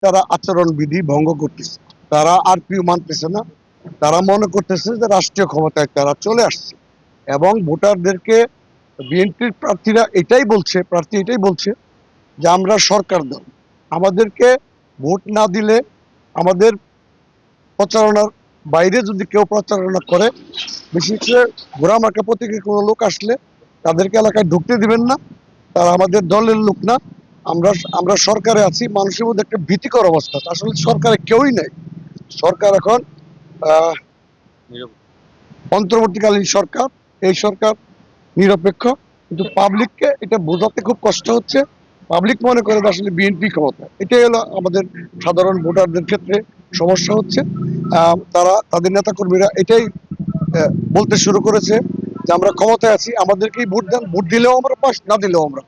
তারা আচরণবিধি ভঙ্গ করতেছে, তারা আরপিও মানতেছে না, তারা মনে করতেছে যে রাষ্ট্রীয় ক্ষমতায় তারা চলে আসছে এবং ভোটারদেরকে বিএনপির প্রার্থী এটাই বলছে যে আমরা সরকার দল, আমাদেরকে ভোট না দিলে আমাদের প্রচারণার বাইরে যদি কেউ প্রচারণা করে, বিশেষ করে ঘোড়ামার্কা প্রতীকের কোনো লোক আসলে তাদেরকে এলাকায় ঢুকতে দিবেন না, তারা আমাদের দলের লোক না। আমরা আমরা সরকারে আছি, মানুষের মধ্যে একটা ভীতিকর অবস্থা। আসলে সরকারে কেউই নাই, সরকার এখন আহ অন্তর্বর্তীকালীন সরকার, এই সরকার নিরপেক্ষ, কিন্তু পাবলিককে এটা বোঝাতে খুব কষ্ট হচ্ছে। পাবলিক মনে করে আসলে বিএনপি ক্ষমতা, এটাই হলো আমাদের সাধারণ ভোটারদের ক্ষেত্রে সমস্যা হচ্ছে। তারা তাদের নেতাকর্মীরা এটাই বলতে শুরু করেছে যে আমরা ক্ষমতায় আছি, আমাদেরকেই ভোট দেন, ভোট দিলেও আমরা পাস, না দিলেও আমরা।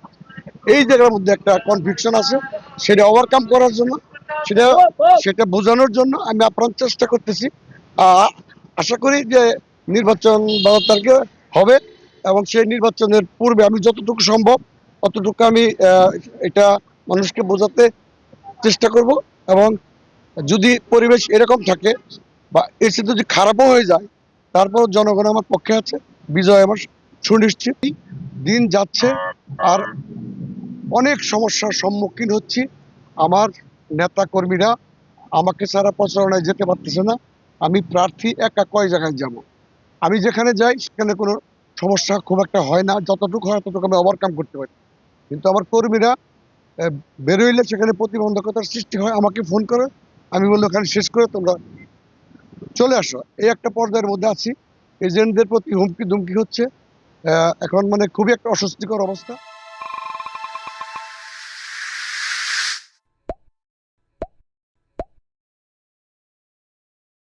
এই জায়গার মধ্যে একটা কনফিউশন আছে, সেটা ওভারকাম করার জন্য, সেটা সেটা বোঝানোর জন্য আমি আপ্রাণ চেষ্টা করতেছি। আশা করি যে নির্বাচন 12 তারিখে হবে এবং সেই নির্বাচনের পূর্বে আমি যতটুকু সম্ভব ততটুকু আমি এটা মানুষকে বোঝাতে চেষ্টা করব। এবং যদি পরিবেশ এরকম থাকে বা এর সাথে যদি খারাপও হয়ে যায়, তারপর জনগণ আমার পক্ষে আছে, বিজয় আমার সুনিশ্চিত। দিন যাচ্ছে আর অনেক সমস্যার সম্মুখীন হচ্ছি। আমার নেতা কর্মীরা আমাকে ছাড়া প্রচারণায় যেতে পারতেছে না। আমি প্রার্থী একা কয় জায়গায় যাব, আমি যেখানে যাই সেখানে কোনো সমস্যা খুব একটা হয় না, যতটুকু হয় ততটুকু আমি ওভারকাম করতে পারি। কিন্তু আমার কর্মীরা বেরোইলে সেখানে প্রতিবন্ধকতার সৃষ্টি হয়, আমাকে ফোন করে, আমি বললো ওখানে শেষ করে তোমরা চলে আসো। এই একটা পর্যায়ের মধ্যে আছি, এজেন্টদের প্রতি হুমকি ধুমকি হচ্ছে। এখন মানে খুবই একটা অস্বস্তিকর অবস্থা।